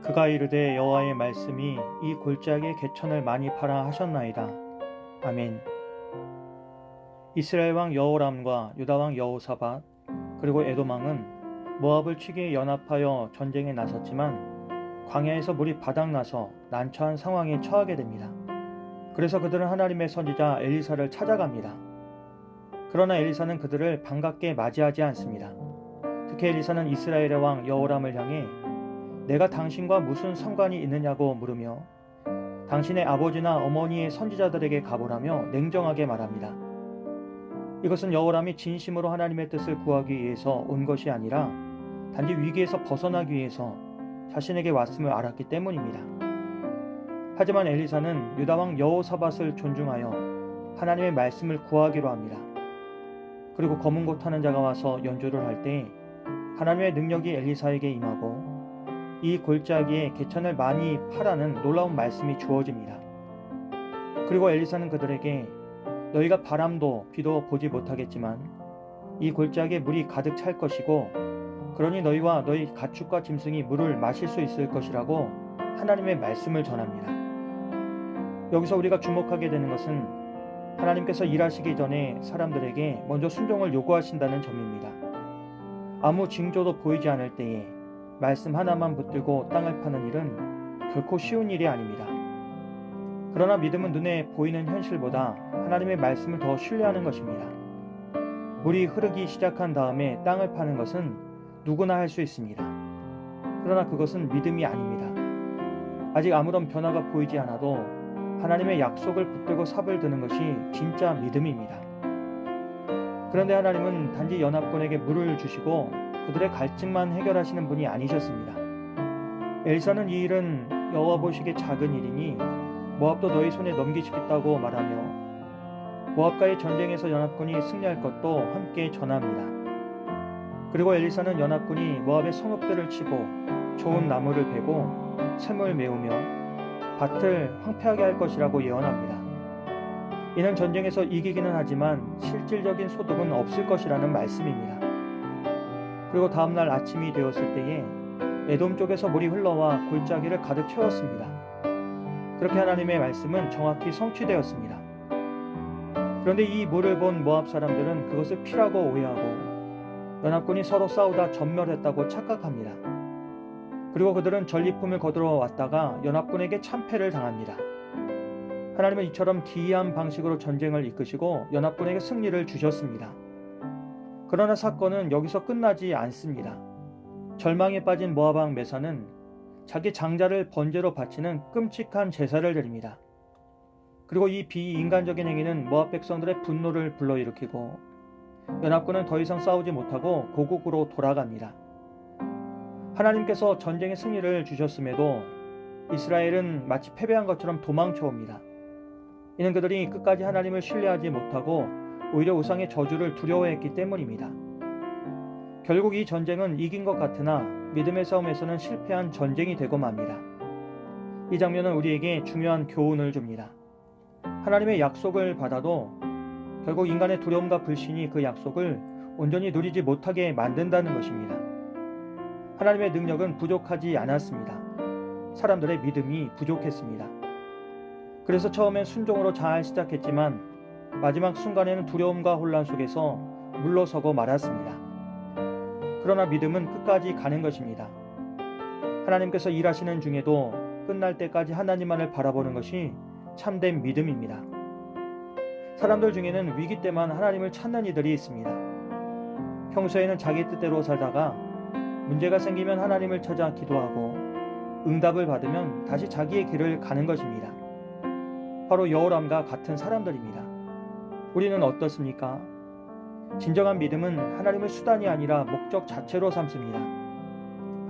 그가 이르되 여호와의 말씀이 이 골짜기에 개천을 많이 파라 하셨나이다. 아멘. 이스라엘 왕 여호람과 유다 왕 여호사밧 그리고 에돔 왕은 모압을 치기에 연합하여 전쟁에 나섰지만 광야에서 물이 바닥나서 난처한 상황에 처하게 됩니다. 그래서 그들은 하나님의 선지자 엘리사를 찾아갑니다. 그러나 엘리사는 그들을 반갑게 맞이하지 않습니다. 특히 엘리사는 이스라엘의 왕 여호람을 향해 내가 당신과 무슨 상관이 있느냐고 물으며 당신의 아버지나 어머니의 선지자들에게 가보라며 냉정하게 말합니다. 이것은 여호람이 진심으로 하나님의 뜻을 구하기 위해서 온 것이 아니라 단지 위기에서 벗어나기 위해서 자신에게 왔음을 알았기 때문입니다. 하지만 엘리사는 유다 왕 여호사밧을 존중하여 하나님의 말씀을 구하기로 합니다. 그리고 검은 고 타는 자가 와서 연주를 할 때 하나님의 능력이 엘리사에게 임하고 이 골짜기에 개천을 많이 파라는 놀라운 말씀이 주어집니다. 그리고 엘리사는 그들에게 너희가 바람도 비도 보지 못하겠지만 이 골짜기에 물이 가득 찰 것이고 그러니 너희와 너희 가축과 짐승이 물을 마실 수 있을 것이라고 하나님의 말씀을 전합니다. 여기서 우리가 주목하게 되는 것은 하나님께서 일하시기 전에 사람들에게 먼저 순종을 요구하신다는 점입니다. 아무 징조도 보이지 않을 때에 말씀 하나만 붙들고 땅을 파는 일은 결코 쉬운 일이 아닙니다. 그러나 믿음은 눈에 보이는 현실보다 하나님의 말씀을 더 신뢰하는 것입니다. 물이 흐르기 시작한 다음에 땅을 파는 것은 누구나 할 수 있습니다. 그러나 그것은 믿음이 아닙니다. 아직 아무런 변화가 보이지 않아도 하나님의 약속을 붙들고 삽을 드는 것이 진짜 믿음입니다. 그런데 하나님은 단지 연합군에게 물을 주시고 그들의 갈증만 해결하시는 분이 아니셨습니다. 엘사는 이 일은 여호와 보시기에 작은 일이니 모압도 너희 손에 넘기시겠다고 말하며 모압과의 전쟁에서 연합군이 승리할 것도 함께 전합니다. 그리고 엘리사는 연합군이 모압의 성읍들을 치고 좋은 나무를 베고 샘을 메우며 밭을 황폐하게 할 것이라고 예언합니다. 이는 전쟁에서 이기기는 하지만 실질적인 소득은 없을 것이라는 말씀입니다. 그리고 다음날 아침이 되었을 때에 에돔 쪽에서 물이 흘러와 골짜기를 가득 채웠습니다. 그렇게 하나님의 말씀은 정확히 성취되었습니다. 그런데 이 물을 본 모압 사람들은 그것을 피라고 오해하고 연합군이 서로 싸우다 전멸했다고 착각합니다. 그리고 그들은 전리품을 거두러 왔다가 연합군에게 참패를 당합니다. 하나님은 이처럼 기이한 방식으로 전쟁을 이끄시고 연합군에게 승리를 주셨습니다. 그러나 사건은 여기서 끝나지 않습니다. 절망에 빠진 모압 왕 메사는 자기 장자를 번제로 바치는 끔찍한 제사를 드립니다. 그리고 이 비인간적인 행위는 모압 백성들의 분노를 불러일으키고 연합군은 더 이상 싸우지 못하고 고국으로 돌아갑니다. 하나님께서 전쟁의 승리를 주셨음에도 이스라엘은 마치 패배한 것처럼 도망쳐옵니다. 이는 그들이 끝까지 하나님을 신뢰하지 못하고 오히려 우상의 저주를 두려워했기 때문입니다. 결국 이 전쟁은 이긴 것 같으나 믿음의 싸움에서는 실패한 전쟁이 되고 맙니다. 이 장면은 우리에게 중요한 교훈을 줍니다. 하나님의 약속을 받아도 결국 인간의 두려움과 불신이 그 약속을 온전히 누리지 못하게 만든다는 것입니다. 하나님의 능력은 부족하지 않았습니다. 사람들의 믿음이 부족했습니다. 그래서 처음엔 순종으로 잘 시작했지만 마지막 순간에는 두려움과 혼란 속에서 물러서고 말았습니다. 그러나 믿음은 끝까지 가는 것입니다. 하나님께서 일하시는 중에도 끝날 때까지 하나님만을 바라보는 것이 참된 믿음입니다. 사람들 중에는 위기 때만 하나님을 찾는 이들이 있습니다. 평소에는 자기 뜻대로 살다가 문제가 생기면 하나님을 찾아 기도하고 응답을 받으면 다시 자기의 길을 가는 것입니다. 바로 여호람과 같은 사람들입니다. 우리는 어떻습니까? 진정한 믿음은 하나님을 수단이 아니라 목적 자체로 삼습니다.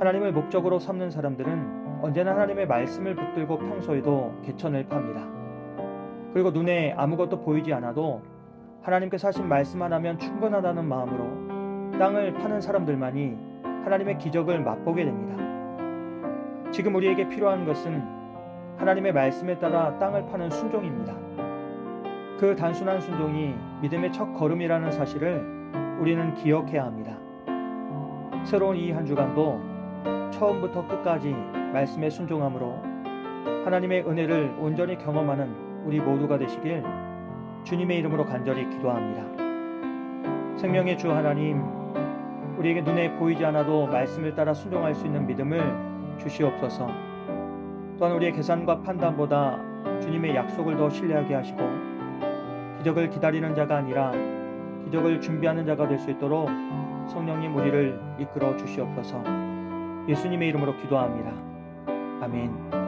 하나님을 목적으로 삼는 사람들은 언제나 하나님의 말씀을 붙들고 평소에도 개천을 팝니다. 그리고 눈에 아무것도 보이지 않아도 하나님께서 하신 말씀 하나면 충분하다는 마음으로 땅을 파는 사람들만이 하나님의 기적을 맛보게 됩니다. 지금 우리에게 필요한 것은 하나님의 말씀에 따라 땅을 파는 순종입니다. 그 단순한 순종이 믿음의 첫 걸음이라는 사실을 우리는 기억해야 합니다. 새로운 이 한 주간도 처음부터 끝까지 말씀에 순종함으로 하나님의 은혜를 온전히 경험하는 우리 모두가 되시길 주님의 이름으로 간절히 기도합니다. 생명의 주 하나님, 우리에게 눈에 보이지 않아도 말씀을 따라 순종할 수 있는 믿음을 주시옵소서. 또한 우리의 계산과 판단보다 주님의 약속을 더 신뢰하게 하시고 기적을 기다리는 자가 아니라 기적을 준비하는 자가 될 수 있도록 성령님 우리를 이끌어 주시옵소서. 예수님의 이름으로 기도합니다. 아멘.